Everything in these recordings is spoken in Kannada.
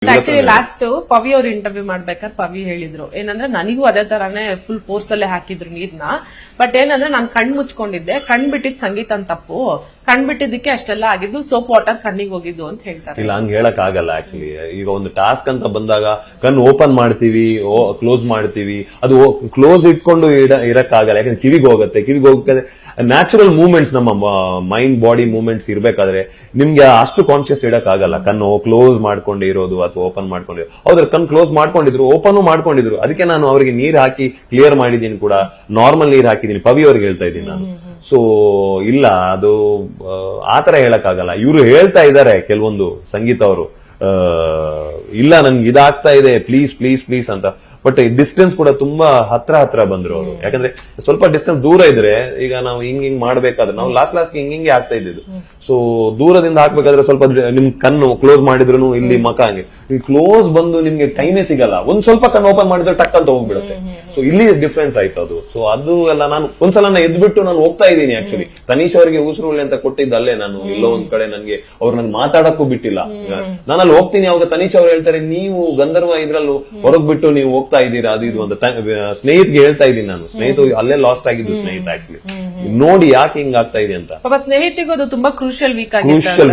ಆಕ್ಚುಲಿ ಲಾಸ್ಟ್ ಪವಿ ಅವ್ರ ಇಂಟರ್ವ್ಯೂ ಮಾಡ್ಬೇಕಾದ್ರೆ ಪವಿ ಹೇಳಿದ್ರು ಏನಂದ್ರೆ ನನಗೂ ಅದೇ ತರಾನೇ ಫುಲ್ ಫೋರ್ಸ್ ಅಲ್ಲೇ ಹಾಕಿದ್ರು ನೀರ್ನ. ಬಟ್ ಏನಂದ್ರೆ ನಾನು ಕಣ್ ಮುಚ್ಕೊಂಡಿದ್ದೆ, ಕಣ್ ಬಿಟ್ಟಿದ್ ಸಂಗೀತನ್ ತಪ್ಪು, ಕಣ್ ಬಿಟ್ಟಿದ್ದಕ್ಕೆ ಅಷ್ಟೆಲ್ಲ ಆಗಿದ್ದು, ಸೋಪ್ ವಾಟರ್ ಕಣ್ಣಿಗೆ ಹೋಗಿದ್ದು ಅಂತ ಹೇಳ್ತಾರೆ. ಇಲ್ಲ, ಹಂಗ್ ಹೇಳಕ್ ಆಗಲ್ಲ. ಆಕ್ಚುಲಿ ಈಗ ಒಂದು ಟಾಸ್ಕ್ ಅಂತ ಬಂದಾಗ ಕಣ್ಣು ಓಪನ್ ಮಾಡ್ತೀವಿ, ಕ್ಲೋಸ್ ಮಾಡ್ತೀವಿ, ಅದು ಕ್ಲೋಸ್ ಇಟ್ಕೊಂಡು ಇರಕ್ ಆಗಲ್ಲ. ಯಾಕಂದ್ರೆ ಕಿವಿಗೆ ಹೋಗಕ್ಕೆ ನ್ಯಾಚುರಲ್ ಮೂವ್ಮೆಂಟ್ಸ್, ನಮ್ಮ ಮೈಂಡ್ ಬಾಡಿ ಮೂವ್ಮೆಂಟ್ಸ್ ಇರ್ಬೇಕಾದ್ರೆ ನಿಮ್ಗೆ ಅಷ್ಟು ಕಾನ್ಶಿಯಸ್ ಇಡಕ್ ಆಗಲ್ಲ. ಕಣ್ಣು ಕ್ಲೋಸ್ ಮಾಡ್ಕೊಂಡು ಇರೋದು ಅಥವಾ ಓಪನ್ ಮಾಡ್ಕೊಂಡಿರೋದು. ಹೌದ್ರ, ಕಣ್ಣು ಕ್ಲೋಸ್ ಮಾಡ್ಕೊಂಡಿದ್ರು, ಓಪನ್ ಮಾಡ್ಕೊಂಡಿದ್ರು. ಅದಕ್ಕೆ ನಾನು ಅವರಿಗೆ ನೀರ್ ಹಾಕಿ ಕ್ಲಿಯರ್ ಮಾಡಿದೀನಿ ಕೂಡ, ನಾರ್ಮಲ್ ನೀರ್ ಹಾಕಿದೀನಿ. ಪವಿ ಅವ್ರಿಗೆ ಹೇಳ್ತಾ ಇದ್ದೀನಿ ನಾನು. ಸೊ ಇಲ್ಲ, ಅದು ಆತರ ಹೇಳಕ್ ಆಗಲ್ಲ. ಇವ್ರು ಹೇಳ್ತಾ ಇದಾರೆ ಕೆಲವೊಂದು, ಸಂಗೀತ ಅವರು, ಇಲ್ಲ ನನ್ಗೆ ಇದಾಗ್ತಾ ಇದೆ, ಪ್ಲೀಸ್ ಪ್ಲೀಸ್ ಪ್ಲೀಸ್ ಅಂತ. ಬಟ್ ಡಿಸ್ಟೆನ್ಸ್ ಕೂಡ ತುಂಬಾ ಹತ್ರ ಬಂದ್ರು ಅವರು. ಯಾಕಂದ್ರೆ ಸ್ವಲ್ಪ ಡಿಸ್ಟೆನ್ಸ್ ದೂರ ಇದ್ರೆ, ಈಗ ನಾವು ಹಿಂಗ್ ಮಾಡ್ಬೇಕಾದ್ರೆ ನಾವು ಲಾಸ್ಟ್ ಹಿಂಗೆ ಆಗ್ತಾ ಇದ್ದಿದ್ದು. ಸೊ ದೂರದಿಂದ ಹಾಕ್ಬೇಕಾದ್ರೆ ಸ್ವಲ್ಪ ನಿಮ್ ಕಣ್ಣು ಕ್ಲೋಸ್ ಮಾಡಿದ್ರು ಇಲ್ಲಿ ಮಕ ಹಂಗೆ ಕ್ಲೋಸ್ ಬಂದು ನಿಮ್ಗೆ ಟೈಮೇ ಸಿಗಲ್ಲ. ಒಂದ್ ಸ್ವಲ್ಪ ಕಣ್ಣು ಓಪನ್ ಮಾಡಿದ್ರೆ ಟಕ್ ಅಂತ ಹೋಗ್ಬಿಡುತ್ತೆ. ಸೊ ಇಲ್ಲಿ ಡಿಫ್ರೆನ್ಸ್ ಆಯ್ತು ಅದು. ಸೊ ಅದು ಎಲ್ಲ ನಾನು ಒಂದ್ಸಲ ಎದ್ಬಿಟ್ಟು ನಾನು ಹೋಗ್ತಾ ಇದ್ದೀನಿ. ಆಕ್ಚುಲಿ ತನೀಶ್ ಅವರಿಗೆ ಉಸಿರುಳ್ಳಿ ಅಂತ ಕೊಟ್ಟಿದ್ದ ಅಲ್ಲೇ ನಾನು. ಎಲ್ಲೋ ಒಂದ್ ಕಡೆ ನನ್ಗೆ ಅವ್ರು ನನ್ ಮಾತಾಡಕ್ಕೂ ಬಿಟ್ಟಿಲ್ಲ. ನಾನು ಅಲ್ಲಿ ಹೋಗ್ತೀನಿ, ಅವಾಗ ತನೀಶ್ ಅವ್ರು ಹೇಳ್ತಾರೆ, ನೀವು ಗಂಧರ್ವ ಇದ್ರಲ್ಲೂ ಹೊರಗ್ ಬಿಟ್ಟು ನೀವು ಹೋಗ್ತಾ ಇದ್ದೀರಾ, ಅದು ಇದು ಅಂತ. ಸ್ನೇಹಿತ್ಗೆ ಹೇಳ್ತಾ ಇದ್ದೀನಿ ನಾನು. ಸ್ನೇಹಿತ ಅಲ್ಲೇ ಲಾಸ್ಟ್ ಆಗಿದ್ದು ಸ್ನೇಹಿತ. ಆಕ್ಚುಲಿ ನೋಡಿ ಯಾಕೆ ಹಿಂಗ್ ಆಗ್ತಾ ಇದೆ ಅಂತ. ಸ್ನೇಹಿತಿಗೂ ಅದು ತುಂಬಾ ಕ್ರೂಷಿಯಲ್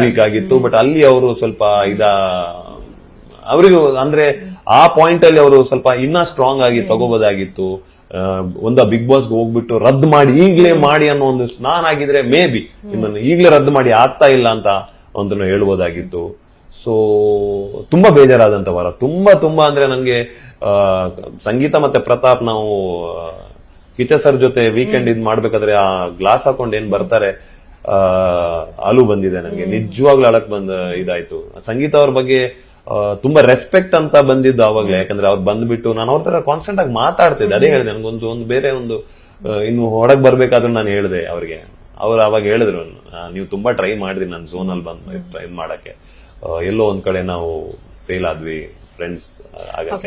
ವೀಕ್ ಆಗಿತ್ತು. ಬಟ್ ಅಲ್ಲಿ ಅವರು ಸ್ವಲ್ಪ ಅವರಿಗೂ ಅಂದ್ರೆ ಆ ಪಾಯಿಂಟ್ ಅಲ್ಲಿ ಅವರು ಸ್ವಲ್ಪ ಇನ್ನ ಸ್ಟ್ರಾಂಗ್ ಆಗಿ ತಗೋಬೋದಾಗಿತ್ತು. ಒಂದು ಬಿಗ್ ಬಾಸ್ಗೆ ಹೋಗ್ಬಿಟ್ಟು ರದ್ದು ಮಾಡಿ ಈಗ್ಲೇ ಮಾಡಿ ಅನ್ನೋ ಒಂದು ಸ್ನಾನ ಆಗಿದ್ರೆ ಮೇ ಬಿ ಇನ್ನೊಂದು ಈಗ್ಲೇ ರದ್ದು ಮಾಡಿ ಆಗ್ತಾ ಇಲ್ಲ ಅಂತ ಒಂದನ್ನು ಹೇಳ್ಬೋದಾಗಿತ್ತು. ಸೊ ತುಂಬಾ ಬೇಜಾರಾದಂತ ವಾರ. ತುಂಬಾ ಅಂದ್ರೆ ನನ್ಗೆ ಸಂಗೀತ ಮತ್ತೆ ಪ್ರತಾಪ್, ನಾವು ಕಿಚ್ಚ ಸರ್ ಜೊತೆ ವೀಕೆಂಡ್ ಇದ್ ಮಾಡ್ಬೇಕಾದ್ರೆ ಆ ಗ್ಲಾಸ್ ಹಾಕೊಂಡ್ ಏನ್ ಬರ್ತಾರೆ, ಅಲು ಬಂದಿದೆ ನನಗೆ. ನಿಜವಾಗ್ಲೂ ಅಳಕ್ ಇದಾಯ್ತು. ಸಂಗೀತ ಅವ್ರ ಬಗ್ಗೆ ತುಂಬಾ ರೆಸ್ಪೆಕ್ಟ್ ಅಂತ ಬಂದಿದ್ದು ಅವಾಗ್ಲೇ. ಯಾಕಂದ್ರೆ ಅವ್ರು ಬಂದ್ಬಿಟ್ಟು ನಾನು ಅವ್ರ ತರ ಕಾನ್ಸ್ಟೆಂಟ್ ಆಗಿ ಮಾತಾಡ್ತಿದ್ದೆ. ಅದೇ ಹೇಳಿದೆ, ನನಗೊಂದು ಬೇರೆ ಒಂದು ಇನ್ನು ಹೊರಗ್ ಬರ್ಬೇಕಾದ್ರೂ ನಾನು ಹೇಳಿದೆ ಅವ್ರಿಗೆ. ಅವ್ರು ಅವಾಗ ಹೇಳಿದ್ರು, ನೀವು ತುಂಬಾ ಟ್ರೈ ಮಾಡಿದ್ರಿ ನನ್ನ ಝೋನ್ ಅಲ್ಲಿ ಬಂದು ಟ್ರೈ ಮಾಡಕ್ಕೆ, ಎಲ್ಲೋ ಒಂದ್ ಕಡೆ ನಾವು ಫೇಲ್ ಆದ್ವಿ ಫ್ರೆಂಡ್ಸ್ ಆಗಕ್ಕೆ.